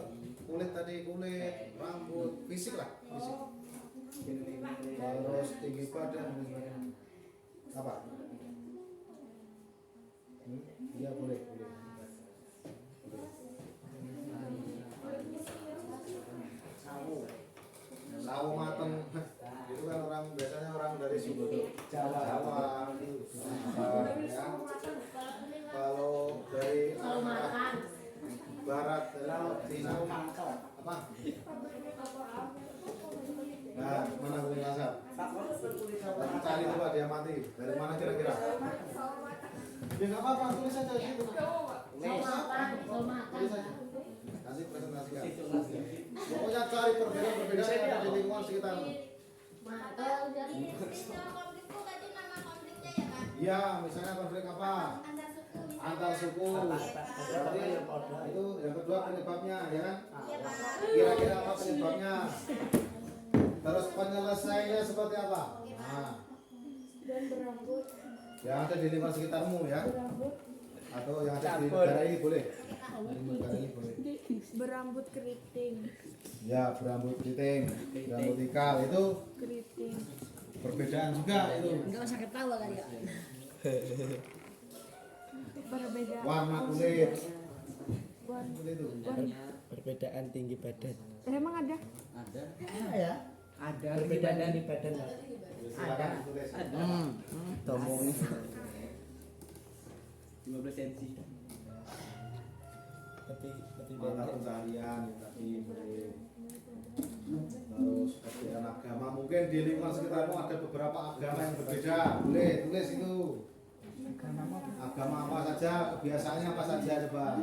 kulit tadi, kulit, rambut, fisik lah, fisik. Terus tinggi badan, apa? Iya boleh. Sawo mateng, itu kan orang biasanya orang dari suku Jawa, ya. Kalau dari barat dari Cina apa? Nah, mana kulit kasar? Cari coba dia mati. Dari mana kira-kira? Ya nggak apa-apa, tulis saja gitu. Tulis saja. Nanti presentasikan. Pokoknya cari perbedaan-perbedaan yang ada di lingkungan sekitar. Iya, misalnya konflik apa? Antar suku. Berarti itu yang kedua penyebabnya, ya kan? Kira-kira apa penyebabnya? Terus penyelesaiannya seperti apa? Nah, yang ada di lingkungan sekitarmu ya, atau yang ada di negara ini boleh. Di negara ini boleh. Berambut keriting. Ya, berambut keriting, berambut ikal itu Keriting. perbedaan juga itu. Enggak usah ketawa kali ya. Perbedaan. Warna kulit. Kulit itu. Perbedaan tinggi badan. Emang ada? Ada. Ya. Ada perbedaan tinggi badan. Silakan tulis. Tomong 15 cm. Tapi Mata pencaharian tapi boleh. Terus perbedaan agama, mungkin di lingkungan sekitarmu ada beberapa agama yang berbeda, boleh tulis itu. Agama apa saja, kebiasaannya apa saja coba.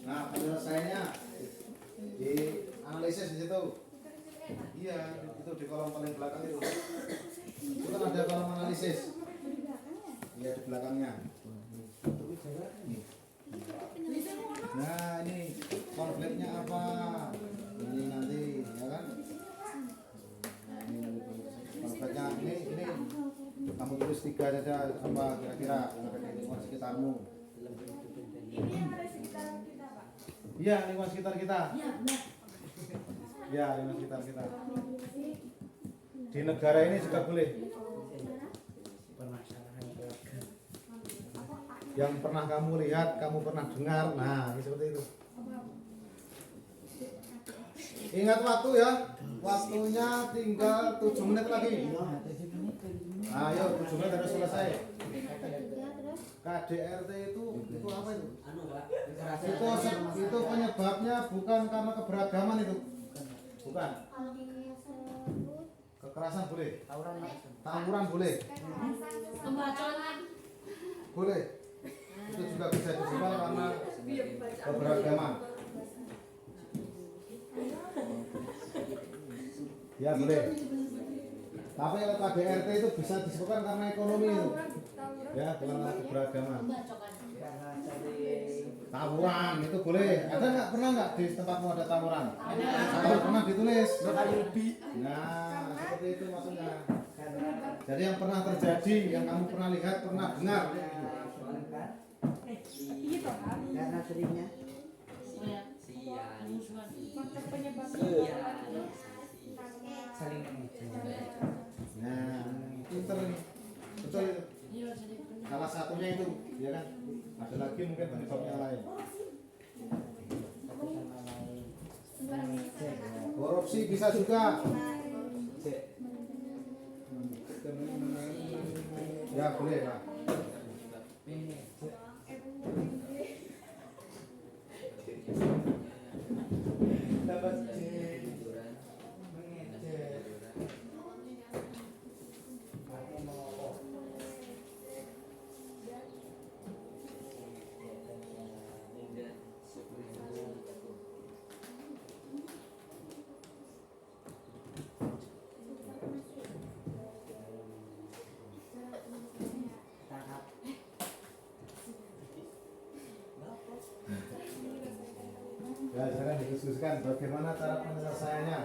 Nah, penyelesaiannya di analisis di situ. Iya, itu di kolom paling belakang itu. Itu kan ada kolom analisis. Iya, di belakangnya. Nah, ini konfliknya apa? Ini nanti, ya kan? Nah, ini nanti konfliknya ini kamu tulis 3 saja apa kira-kira yang ada di lingkungan sekitarmu. Iya, lingkungan sekitar kita. Ya, lingkungan sekitar kita. Di negara ini juga boleh. Yang pernah kamu lihat, kamu pernah dengar. Nah, ini seperti itu. Ingat waktu ya. Waktunya tinggal 7 menit lagi. Ayo, 7 menit harus selesai. KDRT itu apa itu? Itu penyebabnya bukan karena keberagaman itu. Bukan. Kekerasan boleh. Tawuran boleh. Boleh. Itu juga bisa disebut karena keberagaman. Ya boleh. Tapi kalau KDRT itu bisa disebutkan karena ekonomi itu. Ya, bukan karena keberagaman. Tawuran itu boleh. Ada nggak, pernah nggak di tempatmu ada tawuran? Atau pernah ditulis? Nah, seperti itu maksudnya. Jadi yang pernah terjadi, yang kamu pernah lihat, pernah dengar. Gitu kan? Karena seringnya saling Nah, pinter nih. Betul itu. Salah satunya itu, ya kan? Ada lagi mungkin penyebabnya lain. Korupsi bisa juga. Ya boleh lah. informasikan bagaimana cara penyelesaiannya.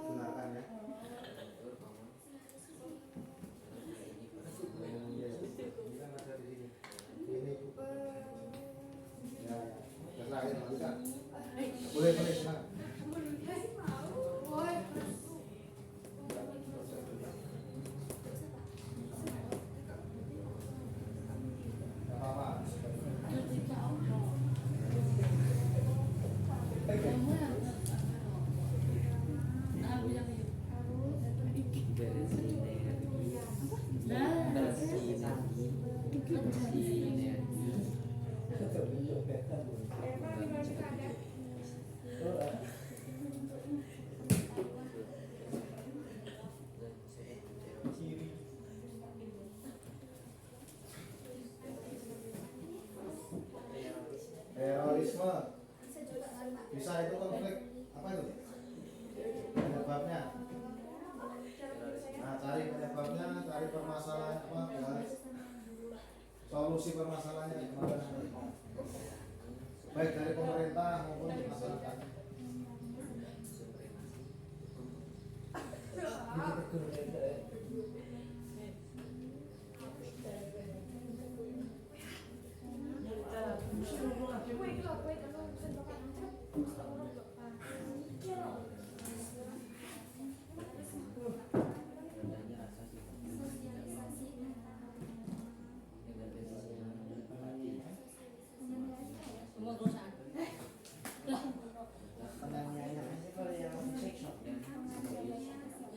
Gunakan ya. Ini kan ada di sini. Ini. Ya, terakhir lanjutkan. Boleh silakan. Nggak apa-apa. Terorisme bisa itu konflik apa itu? Penyebabnya. Nah, cari penyebabnya, cari permasalahan apa? Solusi permasalahannya gimana? Baik dari pemerintah maupun masyarakat.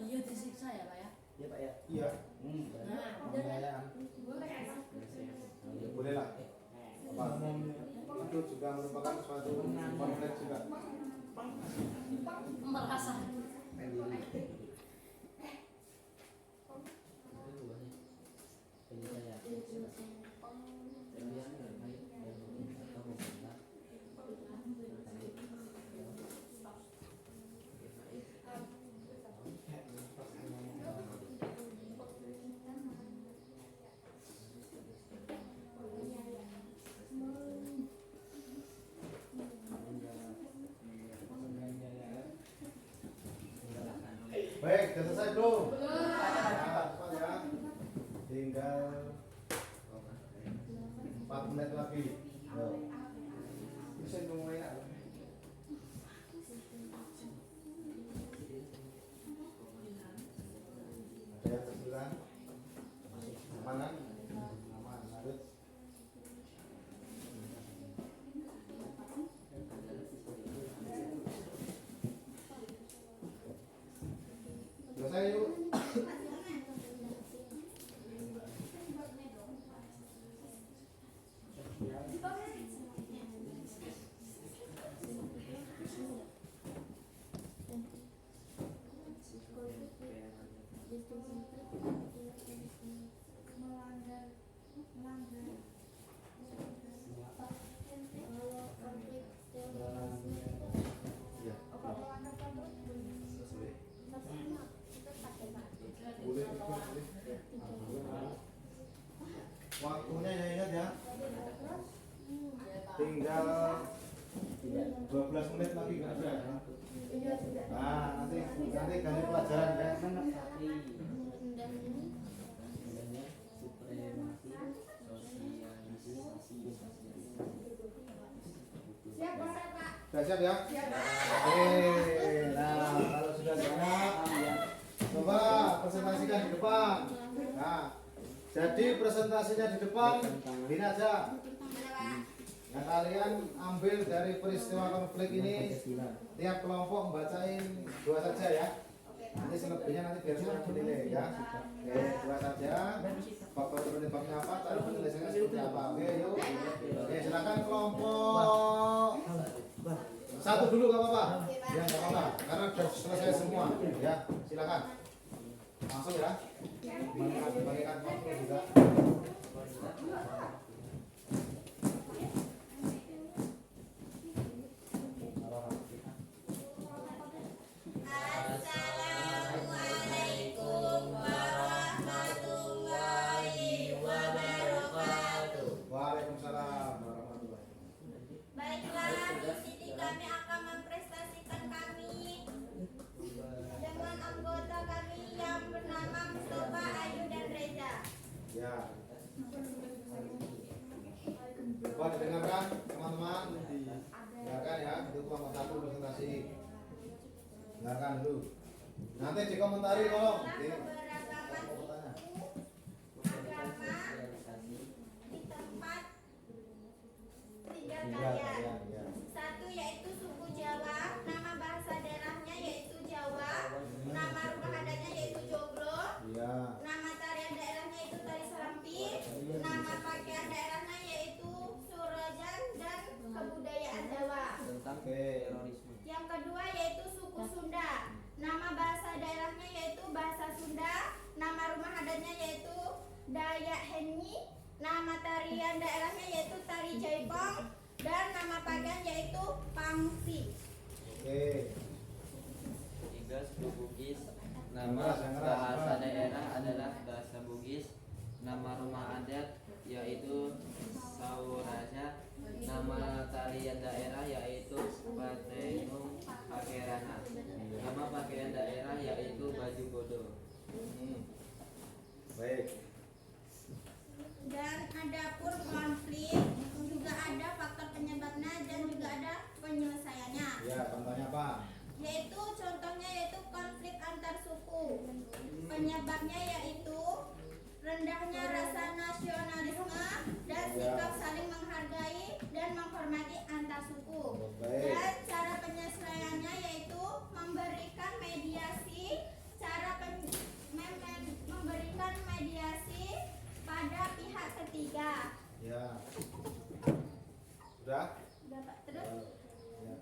Iya disiksa ya Pak ya. Iya Pak ya. Iya. Nah, Penganiayaan. Ya, boleh lah. Apa? Itu juga merupakan suatu konflik juga. merasa Baik, sudah selesai belum? Nah, cepat ya. Tinggal 4 menit lagi. Yo. Bisa mulai apa? Ada yang terbilang? Aman kan? Aman, lanjut. Selesai yuk. Waktunya ya ingat ya. Tinggal 12 menit lagi kan sudah. Nah, nanti ganti pelajaran ya. Sudah siap ya? Oke. Nah, kalau sudah siap, coba presentasikan di depan. Nah, jadi presentasinya di depan, ini aja. Nah, kalian ambil dari peristiwa konflik ini, tiap kelompok membacain 2 saja ya. Nanti selebihnya nanti biar saya menilai ya. Oke, 2 saja. Faktor penyebabnya apa? Cara penyelesaiannya seperti apa? Oke, yuk. Oke, silakan kelompok 1 dulu nggak apa-apa. Ya nggak apa-apa, karena sudah selesai semua. Ya, silakan. Langsung ya. Bagikan waktu juga. Assalamualaikum warahmatullahi wabarakatuh. Waalaikumsalam warahmatullahi wabarakatuh. Baiklah, di sini kami akan mempresentasikan kami dengan anggota kami yang bernama Mustafa, Ayu, dan Reza. Ya. Coba didengarkan teman-teman. Dengarkan ya, itu kelompok 1 presentasi. Dengarkan dulu. Nanti dikomentari tolong. Keberagaman suku, agama di tempat tinggal kalian. Ya. Satu yaitu suku Jawa, nama bahasa daerahnya yaitu Jawa, nama rumah adatnya yaitu Joglo, Ya. nama tarian daerahnya yaitu tari Serampi, nama pakaian daerahnya yaitu Surajan, dan kebudayaan Jawa. Oke. Yang kedua yaitu suku Sunda, nama bahasa daerahnya yaitu bahasa Sunda, nama rumah adatnya yaitu Dayak Henyi, nama tarian daerahnya yaitu tari Jaipong, dan nama pakaian yaitu Pangsi. Oke. 3. Suku Bugis. Yang Nama keras. bahasa daerah adalah bahasa Bugis. Nama rumah adat yaitu Sauraja. Nama tarian daerah yaitu Patenung Pakerana. Nama pakaian daerah yaitu baju bodo. Baik. Dan ada pun konflik, juga ada faktor penyebabnya, dan juga ada penyelesaiannya. Ya, contohnya apa? Yaitu contohnya yaitu konflik antar suku. Penyebabnya yaitu rendahnya rasa nasionalisme dan sikap saling menghargai dan menghormati antar suku. Baik. Dan cara penyelesaiannya yaitu memberikan mediasi, memberikan mediasi pada pihak ketiga. Ya. Sudah? Dapat terus Ya.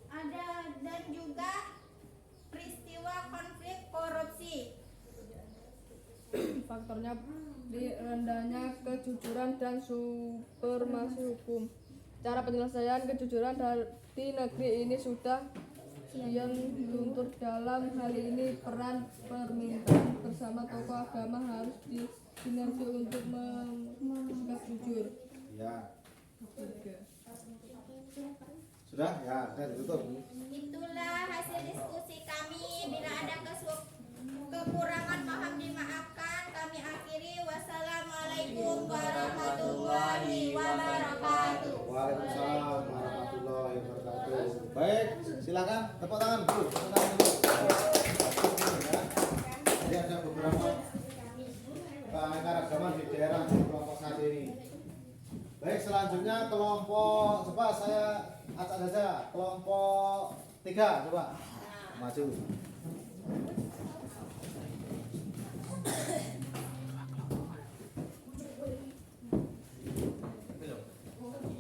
ada, dan juga peristiwa konflik korupsi. Faktornya di rendahnya kejujuran dan supremasi hukum. Cara penyelesaian kejujuran di negeri ini sudah yang luntur. Dalam hal ini peran permintaan bersama tokoh agama harus disinergi untuk bersikap jujur. Ya. Sudah? Ya, sudah ditutup. Itulah hasil diskusi kami. Bila ada kekurangan mohon dimaafkan. Kami akhiri. Wassalamualaikum warahmatullahi wabarakatuh. Waalaikumsalam warahmatullahi wabarakatuh. Baik, silakan tepuk tangan dulu. Tepuk tangan dulu. Ya. Jadi ada beberapa keanekaragaman di daerah di kelompok 1 ini. Baik, selanjutnya kelompok, coba saya acak saja kelompok 3, coba maju.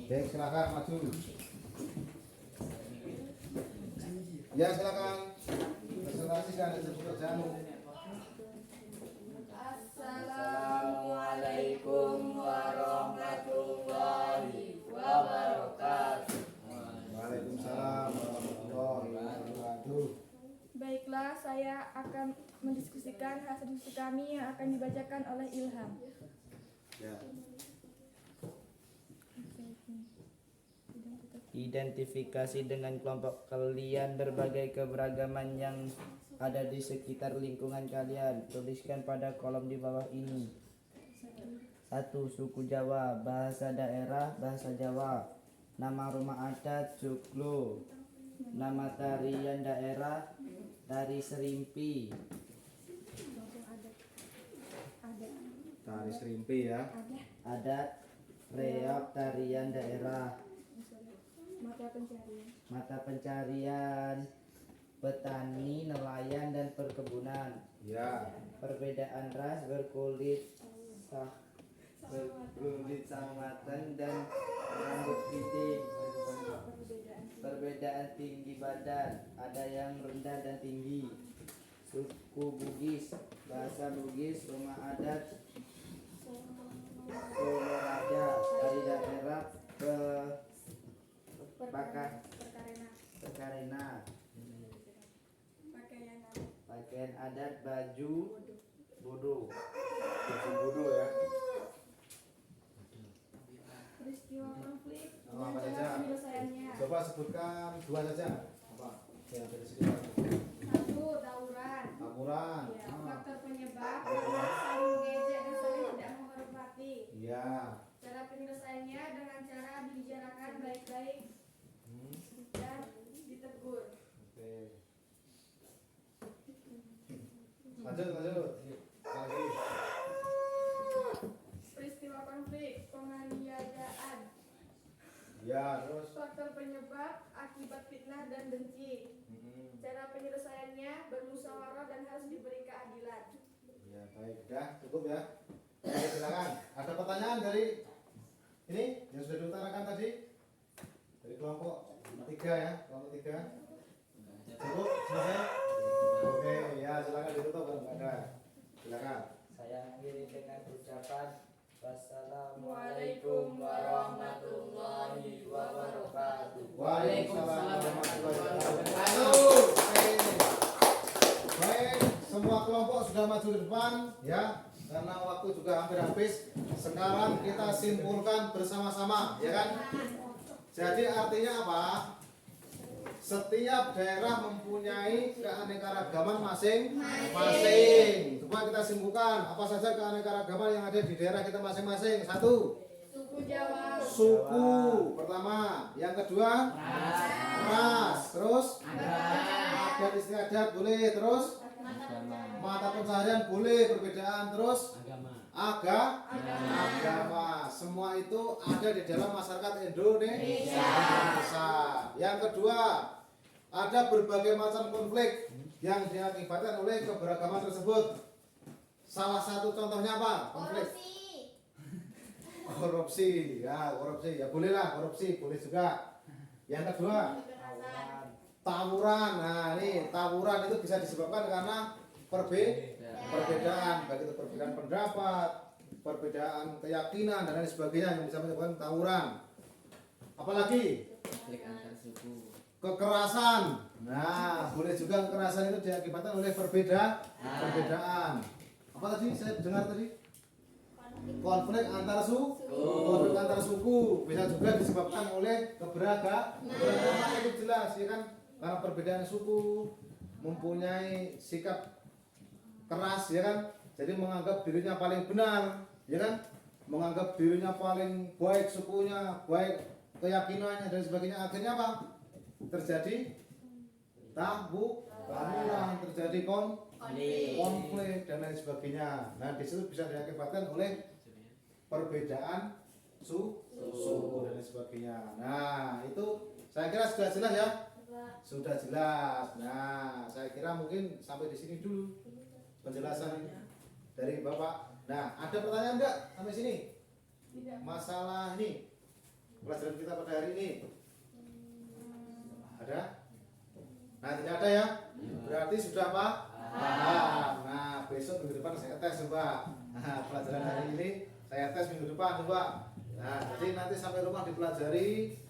Baik, silakan maju. Ya, silakan presentasikan hasil pekerjaanmu. Assalamualaikum warahmatullahi wabarakatuh. Waalaikumsalam warahmatullahi wabarakatuh. Baiklah, saya akan mendiskusikan hasil diskusi kami yang akan dibacakan oleh Ilham. Ya. Identifikasi dengan kelompok kalian berbagai keberagaman yang ada di sekitar lingkungan kalian. Tuliskan pada kolom di bawah ini. 1. Suku Jawa, bahasa daerah, bahasa Jawa. Nama rumah adat, Joglo. Nama tarian daerah, tari Serimpi. Tari Serimpi ya. Adat, reok, tarian daerah. Mata pencarian. Mata pencarian, petani, nelayan, dan perkebunan. Ya. Perbedaan ras, berkulit samatan dan rambut pitik. Perbedaan tinggi badan, ada yang rendah dan tinggi. Suku Bugis, bahasa Bugis, rumah adat Soloraja dari daerah ke Pekarena. Pakaian adat baju bodo. Baju bodo ya. Peristiwa konflik Apa dan saja? cara penyelesaiannya. Coba sebutkan 2 saja. Apa? Yang ada di sini. 1. Tawuran. Taburan. Ya, faktor penyebab karena saling mengejek dan saling tidak menghormati. Iya. Cara penyelesaiannya dengan cara dibicarakan baik-baik dan ditegur. Oke. Lanjut. Lagi. Peristiwa konflik penganiayaan. Ya, terus. Faktor penyebab akibat fitnah dan dengki. Cara penyelesaiannya bermusyawarah dan harus diberi keadilan. Ya, baik. Udah, cukup ya. Oke, silakan. Ada pertanyaan dari ini yang sudah diutarakan tadi? Dari kelompok 3 ya, kelompok 3. Cukup, selesai? Oke, ya silakan ditutup kalau nggak ada. Silakan. Saya akhiri dengan ucapan wassalamualaikum warahmatullahi wabarakatuh. Waalaikumsalam warahmatullahi wabarakatuh. Oke. Baik, semua kelompok sudah maju ke depan ya, karena waktu juga hampir habis. Sekarang kita simpulkan bersama-sama, ya kan? Jadi artinya apa? Setiap daerah mempunyai keanekaragaman masing-masing. Coba kita simpulkan apa saja keanekaragaman yang ada di daerah kita masing-masing. 1. Suku Jawa. Suku pertama. Yang kedua, ras. Terus, adat istiadat boleh. Terus, mata pencaharian boleh. Perbedaan. Terus, agama. Semua itu ada di dalam masyarakat Indonesia. Yang kedua, ada berbagai macam konflik yang diakibatkan oleh keberagaman tersebut. Salah satu contohnya apa? Konflik korupsi. Ya bolehlah korupsi, boleh juga. Yang kedua, tawuran. Nah, ini tawuran itu bisa disebabkan karena perbedaan, baik itu perbedaan pendapat, perbedaan keyakinan dan lain sebagainya yang bisa menyebabkan tawuran. Apalagi kekerasan. Nah, boleh juga kekerasan itu diakibatkan oleh perbedaan. Apa tadi saya dengar tadi? Konflik antar suku bisa juga disebabkan oleh keberagaman itu jelas ya kan, karena perbedaan suku mempunyai sikap keras ya kan, jadi menganggap dirinya paling benar ya kan, menganggap dirinya paling baik, sukunya baik, keyakinannya dan sebagainya. Akhirnya apa? Terjadi tawuran, terjadi konflik dan lain sebagainya. Nah, di situ bisa diakibatkan oleh perbedaan suku dan lain sebagainya. Nah, itu saya kira sudah jelas ya. Sudah jelas. Nah, saya kira mungkin sampai di sini dulu penjelasan dari Bapak. Nah, ada pertanyaan enggak sampai sini? Masalah ini pelajaran kita pada hari ini. Ada? Nah, tidak ada ya? Berarti sudah apa? Paham. Nah, besok minggu depan saya tes coba. Nah, pelajaran hari ini saya tes minggu depan coba. Nah, jadi nanti sampai rumah dipelajari,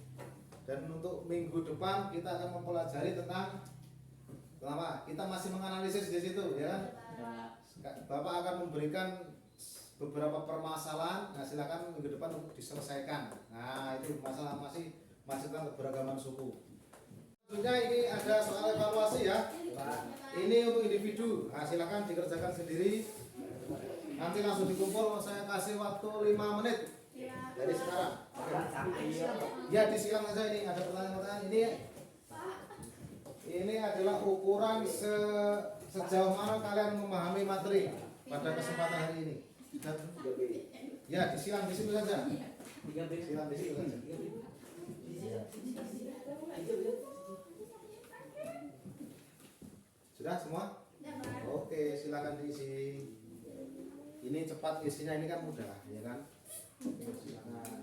dan untuk minggu depan kita akan mempelajari tentang apa? Kita masih menganalisis di situ ya. Bapak akan memberikan beberapa permasalahan. Nah, silakan minggu depan untuk diselesaikan. Nah, itu masalah masih tentang keberagaman suku. Selanjutnya ini ada soal evaluasi ya. Ini untuk individu. Nah, silakan dikerjakan sendiri. Nanti langsung dikumpul. Saya kasih waktu 5 menit dari sekarang. Ya, disilang saja ini. Ada pertanyaan-pertanyaan ini adalah ukuran sejauh mana kalian memahami materi pada kesempatan hari ini. Ya, disilang di situ saja. Silang di situ saja. Sudah semua? Oke, silakan diisi. Ini cepat isinya, ini kan mudah, ya kan? Silakan.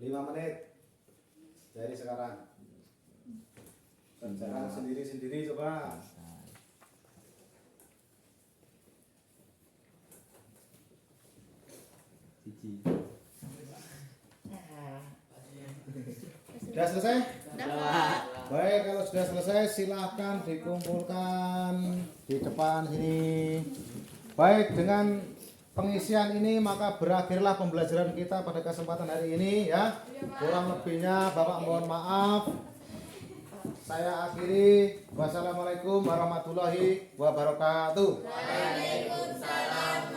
5 menit dari sekarang. Kerjakan sendiri-sendiri coba. Sudah selesai? Baik, kalau sudah selesai silahkan dikumpulkan di depan sini. Baik, dengan pengisian ini maka berakhirlah pembelajaran kita pada kesempatan hari ini ya. Kurang lebihnya Bapak mohon maaf. Saya akhiri. Wassalamualaikum warahmatullahi wabarakatuh. Waalaikumsalam